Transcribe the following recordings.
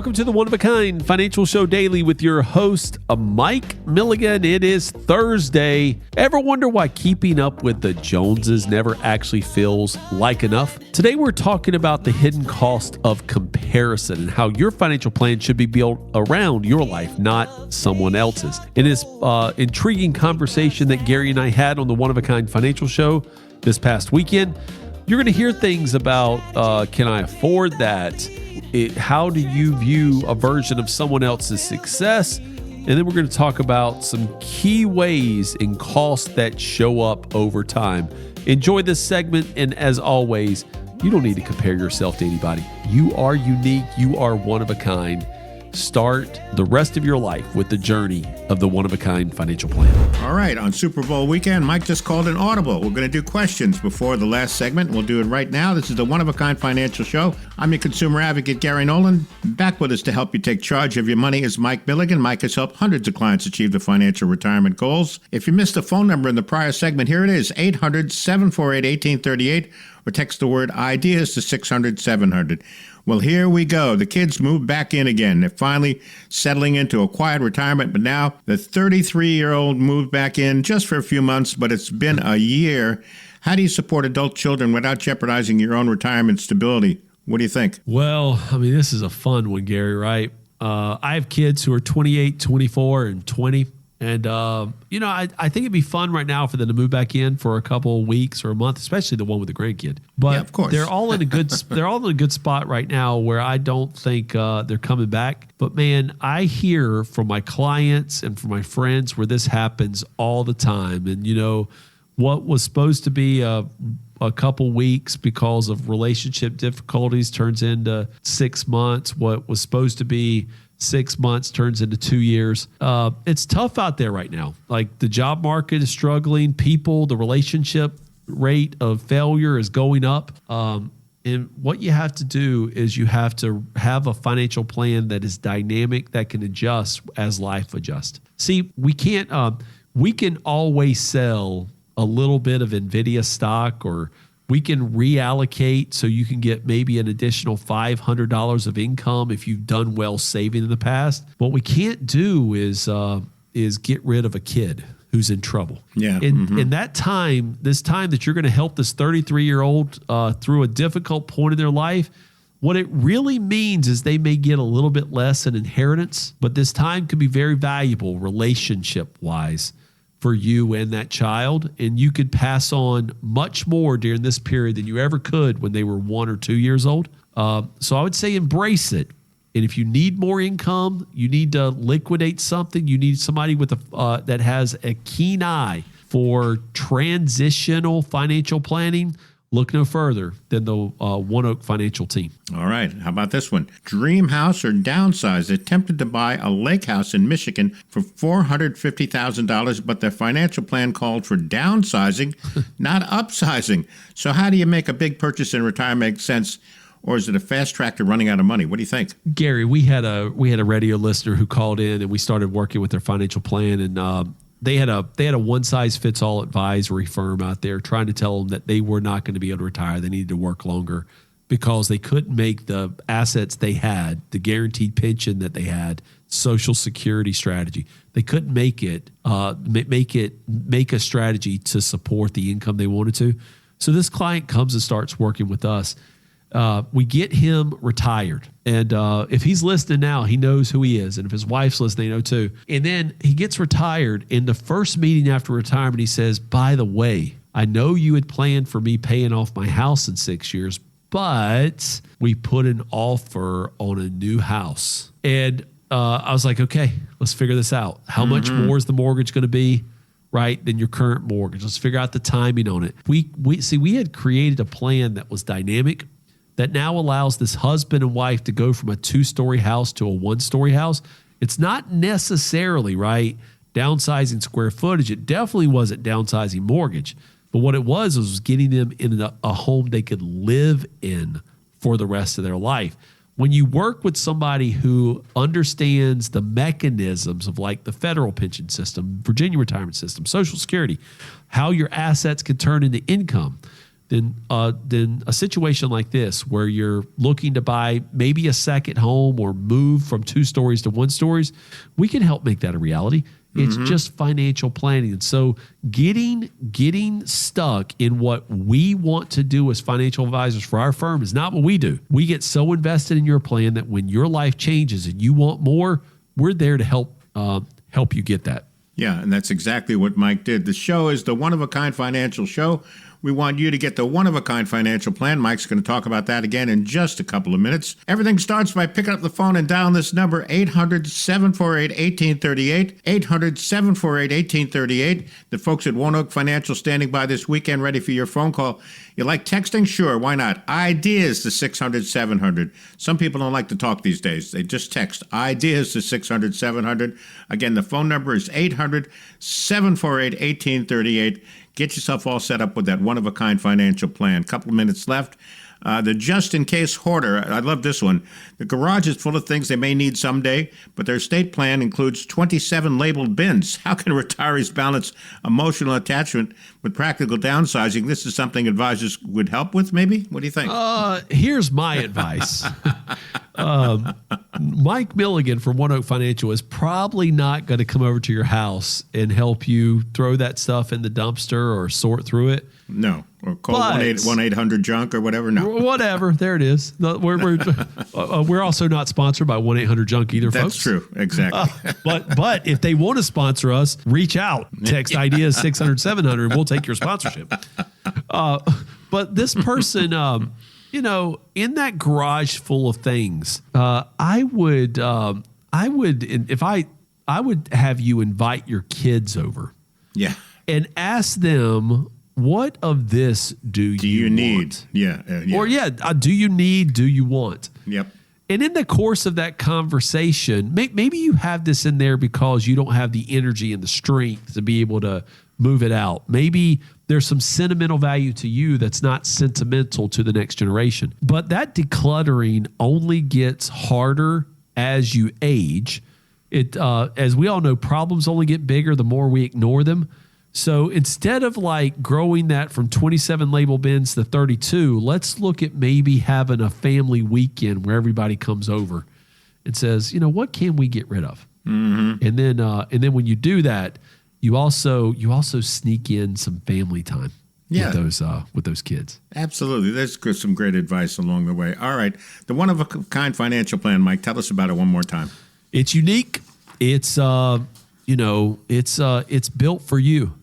Welcome to the One of a Kind Financial Show Daily with your host, Mike Milligan. It is Thursday. Ever wonder why keeping up with the Joneses never actually feels like enough? Today, we're talking about the hidden cost of comparison and how your financial plan should be built around your life, not someone else's. In this intriguing conversation that Gary and I had on the One of a Kind Financial Show this past weekend, you're going to hear things about, can I afford that? How do you view a version of someone else's success? And then we're going to talk about some key ways and costs that show up over time. Enjoy this segment. And as always, you don't need to compare yourself to anybody. You are unique. You are one of a kind. Start the rest of your life with the journey of the one-of-a-kind financial plan. All right, on Super Bowl weekend, Mike just called an Audible. We're going to do questions before the last segment. We'll do it right now. This is the One-of-a-Kind Financial Show. I'm your consumer advocate, Gary Nolan. Back with us to help you take charge of your money is Mike Milligan. Mike has helped hundreds of clients achieve their financial retirement goals. If you missed the phone number in the prior segment, here it is, 800-748-1838, or text the word IDEAS to 600-700. Well, here we go. The kids moved back in again. They're finally settling into a quiet retirement, but now the 33-year-old moved back in just for a few months, but it's been a year. How do you support adult children without jeopardizing your own retirement stability? What do you think? Well, I mean, this is a fun one, Gary, right? I have kids who are 28, 24, and 20. And, I think it'd be fun right now for them to move back in for a couple of weeks or a month, especially the one with the grandkid. But yeah, of course. they're all in a good spot right now where I don't think they're coming back. But man, I hear from my clients and from my friends where this happens all the time. And, what was supposed to be a couple weeks because of relationship difficulties turns into 6 months. What was supposed to be 6 months turns into 2 years. It's tough out there right now. Like the job market is struggling. The relationship rate of failure is going up. And what you have to do is you have to have a financial plan that is dynamic, that can adjust as life adjusts. See, we can always sell a little bit of NVIDIA stock, or we can reallocate so you can get maybe an additional $500 of income if you've done well saving in the past. What we can't do is get rid of a kid who's in trouble. Yeah. In that time, this time that you're going to help this 33-year-old through a difficult point in their life, what it really means is they may get a little bit less in inheritance, but this time could be very valuable relationship-wise for you and that child, and you could pass on much more during this period than you ever could when they were 1 or 2 years old. So I would say embrace it. And if you need more income, you need to liquidate something, you need somebody with that has a keen eye for transitional financial planning, look no further than the One Oak Financial team. All right. How about this one? Dream House or Downsize attempted to buy a lake house in Michigan for $450,000, but their financial plan called for downsizing, not upsizing. So how do you make a big purchase in retirement make sense? Or is it a fast track to running out of money? What do you think? Gary, we had a radio listener who called in, and we started working with their financial plan, and they had a one-size-fits-all advisory firm out there trying to tell them that they were not going to be able to retire. They needed to work longer because they couldn't make the assets they had, the guaranteed pension that they had, Social Security strategy. They couldn't make a strategy to support the income they wanted to. So this client comes and starts working with us. We get him retired. And if he's listening now, he knows who he is. And if his wife's listening, they know too. And then he gets retired. In the first meeting after retirement, he says, by the way, I know you had planned for me paying off my house in 6 years, but we put an offer on a new house. And I was like, okay, let's figure this out. How much more is the mortgage going to be, right, than your current mortgage? Let's figure out the timing on it. We had created a plan that was dynamic, that now allows this husband and wife to go from a 2-story house to a 1-story house. It's not necessarily, right, downsizing square footage. It definitely wasn't downsizing mortgage. But what it was getting them in a home they could live in for the rest of their life. When you work with somebody who understands the mechanisms of like the federal pension system, Virginia retirement system, Social Security, how your assets can turn into income, then a situation like this where you're looking to buy maybe a second home or move from 2 stories to 1 stories, we can help make that a reality. It's just financial planning. And so getting stuck in what we want to do as financial advisors for our firm is not what we do. We get so invested in your plan that when your life changes and you want more, we're there to help you get that. Yeah, and that's exactly what Mike did. The show is the one-of-a-kind financial show. We want you to get the one-of-a-kind financial plan. Mike's going to talk about that again in just a couple of minutes. Everything starts by picking up the phone and dialing this number, 800-748-1838, 800-748-1838. The folks at One Oak Financial standing by this weekend ready for your phone call. You like texting? Sure, why not? Ideas to 600-700. Some people don't like to talk these days. They just text ideas to 600-700. Again, the phone number is 800-748-1838. Get yourself all set up with that one-of-a-kind financial plan. Couple of minutes left. The just-in-case hoarder. I love this one. The garage is full of things they may need someday, but their estate plan includes 27 labeled bins. How can retirees balance emotional attachment with practical downsizing? This is something advisors would help with, maybe? What do you think? Here's my advice. Mike Milligan from One Oak Financial is probably not going to come over to your house and help you throw that stuff in the dumpster or sort through it. No. Or call 1-800-JUNK or whatever. No. Whatever. There it is. We're also not sponsored by 1-800-JUNK either, folks. That's true. Exactly. But if they want to sponsor us, reach out. Text ideas 600-700 and we'll take your sponsorship. But this person, in that garage full of things, I would have you invite your kids over. Yeah. And ask them, what of this do you need? Want? Yeah. Or do you need, do you want? Yep. And in the course of that conversation, maybe you have this in there because you don't have the energy and the strength to be able to move it out. Maybe there's some sentimental value to you that's not sentimental to the next generation. But that decluttering only gets harder as you age. As we all know, problems only get bigger the more we ignore them. So instead of like growing that from 27 label bins to 32, let's look at maybe having a family weekend where everybody comes over and says, what can we get rid of? Mm-hmm. And then when you do that, you also sneak in some family time with those kids. Absolutely. That's some great advice along the way. All right. The one-of-a-kind financial plan, Mike, tell us about it one more time. It's unique. It's it's built for you.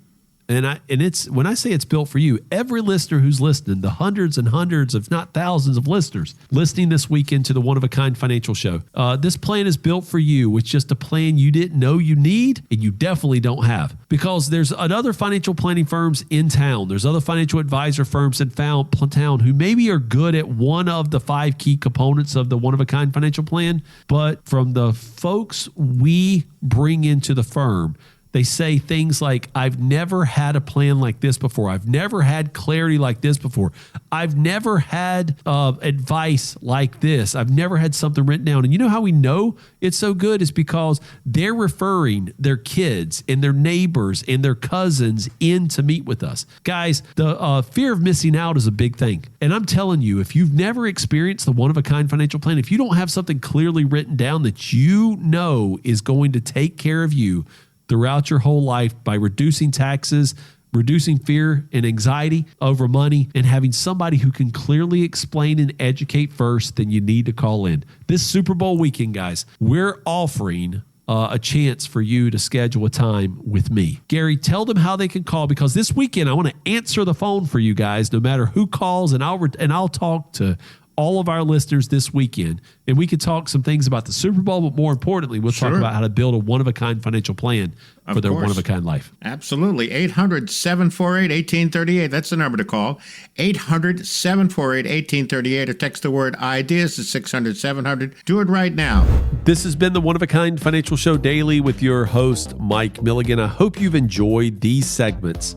And it's when I say it's built for you, every listener who's listening, the hundreds and hundreds, if not thousands of listeners listening this weekend to the One of a Kind Financial Show, this plan is built for you. It's just a plan you didn't know you need and you definitely don't have. Because there's other financial planning firms in town. There's other financial advisor firms in town who maybe are good at one of the 5 key components of the One of a Kind Financial Plan. But from the folks we bring into the firm, they say things like, I've never had a plan like this before. I've never had clarity like this before. I've never had advice like this. I've never had something written down. And you know how we know it's so good is because they're referring their kids and their neighbors and their cousins in to meet with us. Guys, the fear of missing out is a big thing. And I'm telling you, if you've never experienced the one-of-a-kind financial plan, if you don't have something clearly written down that you know is going to take care of you throughout your whole life by reducing taxes, reducing fear and anxiety over money, and having somebody who can clearly explain and educate first, then you need to call in. This Super Bowl weekend, guys, we're offering a chance for you to schedule a time with me. Gary, tell them how they can call, because this weekend I want to answer the phone for you guys, no matter who calls, and I'll talk to all of our listeners this weekend, and we could talk some things about the Super Bowl, but more importantly, we'll talk about how to build a one-of-a-kind financial plan for their one-of-a-kind life. Absolutely. 800-748-1838. That's the number to call. 800-748-1838, or text the word ideas to 600-700. Do it right now. This has been the One-of-a-Kind Financial Show Daily with your host, Mike Milligan. I hope you've enjoyed these segments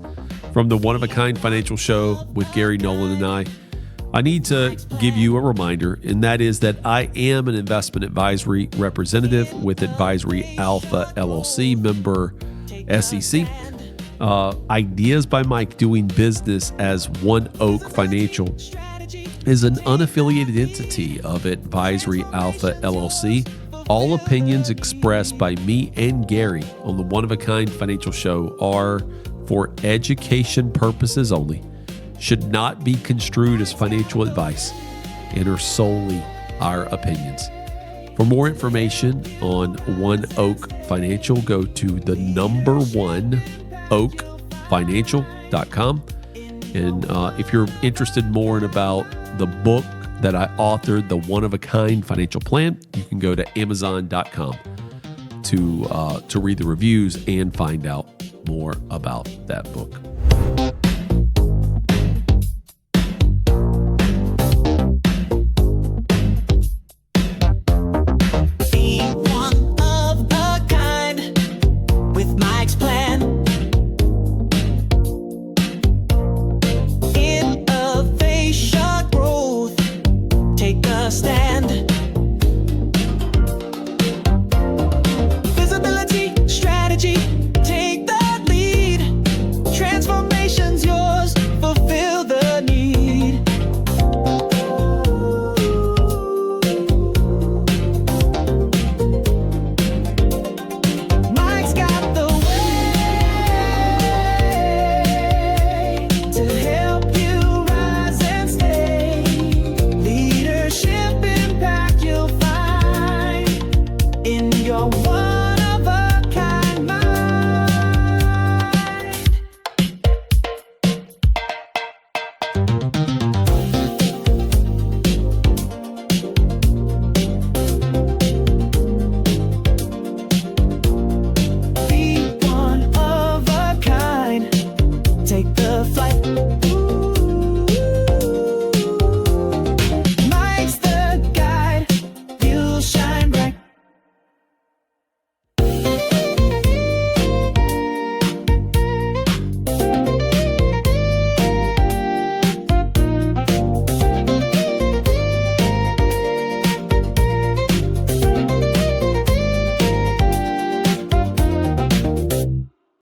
from the One-of-a-Kind Financial Show with Gary Nolan and I need to give you a reminder, and that is that I am an investment advisory representative with Advisory Alpha LLC, member SEC. Ideas by Mike doing business as One Oak Financial is an unaffiliated entity of Advisory Alpha LLC. All opinions expressed by me and Gary on the One of a Kind Financial Show are for education purposes only, should not be construed as financial advice, and are solely our opinions. For more information on One Oak Financial, go to the number one oakfinancial.com. And if you're interested more in about the book that I authored, The One of a Kind Financial Plan, you can go to amazon.com to read the reviews and find out more about that book.